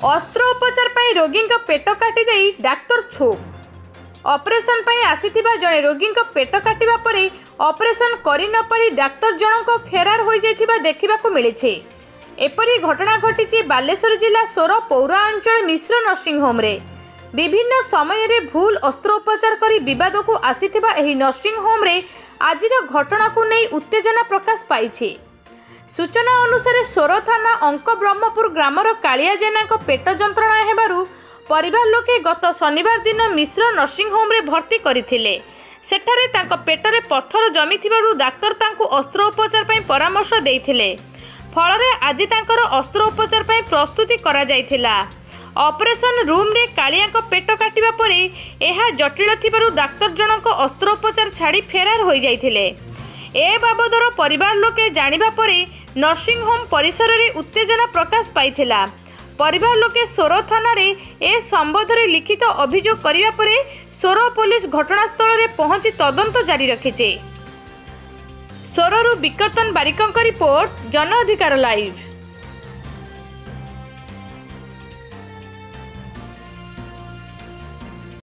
अस्त्रोपचार पर रोगी पेट काटी दे डाक्तर छूप। ऑपरेशन पर आसीथिबा जड़े रोगी पेट काटिबा परे ऑपरेशन करि न पारि डाक्तर जनक फेरार हो जाइथिबा देखिबाकू मिलिछि। एपरी घटना घटी बालेश्वर जिला सोर पौरा अंचल मिश्र नर्सिंग होम रे। विभिन्न समय रे भूल अस्त्रोपचार करी विवाद को आसीथिबा एही नर्सिंग होम रे आजिर घटना को नहीं उत्तेजना प्रकाश पाइछि। सूचना अनुसार सोर थाना अंक ब्रह्मपुर ग्रामर कालिया जेना पेट जंत्रणा हेबारु परिवार लोके गत शनिवार दिन मिश्र नर्सिंग होम रे भर्ती करथिले। सेठारे तांको पेटरे पत्थर जमी थिबारु डाक्तर तांको अस्त्रोपचार पई परामर्श देइथिले। फଳରେ आज तांकर अस्त्रोपचार पई प्रस्तुति करा जाइथिला। ऑपरेशन रूम रे कालिया पेट काटिबा परे एहा जटिल थिबारु डाक्तर जनक अस्त्रोपचार छाड़ी फेरार हो जाइथिले। ए बाबदर परिवार लोके जानिबा परे नर्सिंग होम परिसर रे उत्तेजना प्रकाश पाइथिला। परिवार लोके सोर थाना रे ए संबंध रे लिखित अभियोग करिबा परे सोर पुलिस घटनास्थल रे पहुंची तदंत जारी रखिছে। सोररू विकर्तन बारिकंक रिपोर्ट, जन अधिकार लाइव।